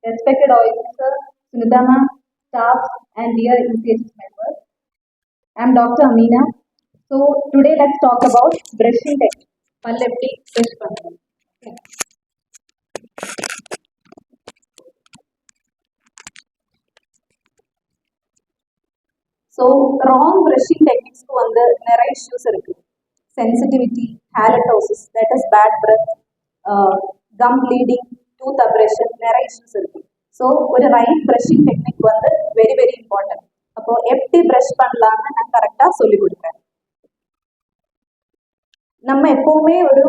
respected officer, Sunita ma'am, staff, and dear ECHS members. I'm Dr. Amina. So today let's talk about brushing technique. Palleppi brush pannu. Okay. So wrong brushing techniques வந்து நிறைய issues இருக்கு. Sensitivity, halitosis, that is bad breath, gum bleeding, tooth abrasion, நிறைய issues இருக்கு. So ஒரு right brushing technique வந்து very very important. அப்போ எப்படி brush பண்ணலாம்னு நான் கரெக்டாக சொல்லி கொடுக்குறேன். நம்ம எப்பவுமே ஒரு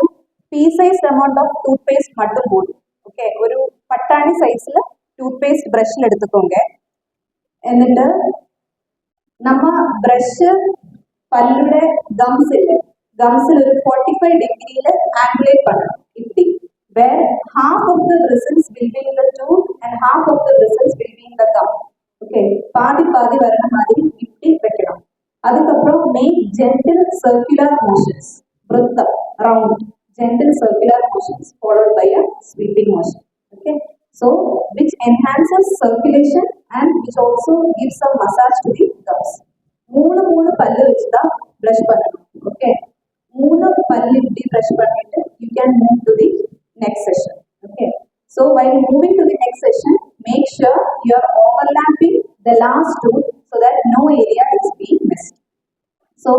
pea size amount of toothpaste மட்டும் போதும். ஓகே, ஒரு பட்டாணி சைஸ்ல டூத் பேஸ்ட் ப்ரஷ்ல எடுத்துக்கோங்க. എന്നിട്ട് നമ്മ ബ്രഷ് പല്ലുടെ ഗംസിൽ ഒരു 45 ഡിഗ്രിയിൽ ആംഗുലേറ്റ് பண்ணணும். இப்படி where half of the bristles will be in the tooth and half of the bristles will be in the gum. Okay, பாதி பாதி வரன மாதிரி இப்படி வைக்கணும். அதுக்கப்புறம் make gentle circular motions, breath around, gentle circular motions followed by a sweeping motion. Okay, so which enhances circulation and which also gives a massage to the gums. மூணு பல்லு வச்சு தான் ப்ரஷ் பண்ணணும். ஓகே, மூணு பல்லு இப்படி ப்ரஷ் பண்ணிட்டு you can move to the next session. Okay, so while moving to the next session, make sure you are overlapping the last tooth so that no area is being missed. So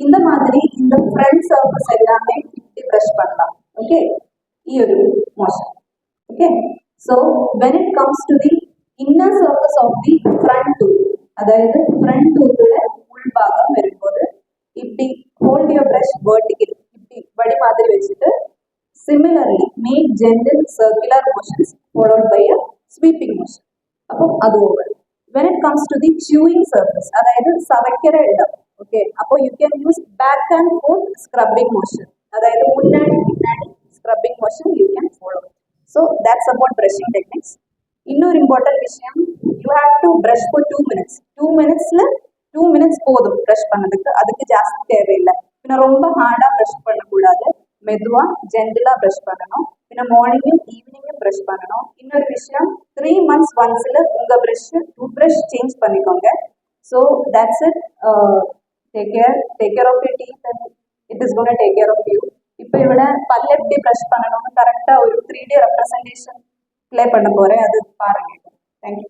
இந்த மாதிரி இந்த front surface எல்லாமே இப்படி brush பண்ணலாம். Okay, ഈ ഒരു motion. Okay, so when it comes to the inner surface of the front tooth, അതായത് front ടൂത്തിന്റെ ഉൾഭാഗം വരുമ്പോൾ இப்படி hold your brush vertically, இப்படி வடி மாதிரி வச்சிட்டு similarly make gentle circular motions followed by a sweeping motion. அப்போ அது over. When it comes to the chewing surface, അതായത് സവയ്ക്കര ഇടം, okay, அப்போ you can use back and forth scrubbing motion, അതായത് മുന്നാടി പിന്നാടി scrubbing motion you can follow. So that's about brushing techniques. இன்னொரு important விஷயம், you have to brush for 2 minutes. 2 minutesல 2 minutes போதும் brush பண்ணதுக்கு, அதுக்கு ஜாஸ்தி தேவையில்லை. பின்ன ரொம்ப ஹார்டாக ப்ரஷ் பண்ணக்கூடாது, மெதுவாக ஜென்டலாக ப்ரஷ் பண்ணணும். பின்ன மார்னிங்கும் ஈவினிங்கும் ப்ரஷ் பண்ணணும். இன்னொரு விஷயம், 3 months ஒன்ஸில் உங்கள் டூத் ப்ரஷ் சேஞ்ச் பண்ணிக்கோங்க. So that's it. Take care of your teeth and it is gonna take care of you. இப்போ இவட பல்ல எப்படி ப்ரஷ் பண்ணணும்னு கரெக்டாக ஒரு 3D ரெப்ரசன்டேஷன் ப்ளே பண்ண போகிறேன், அது பாருங்க. தேங்க்யூ.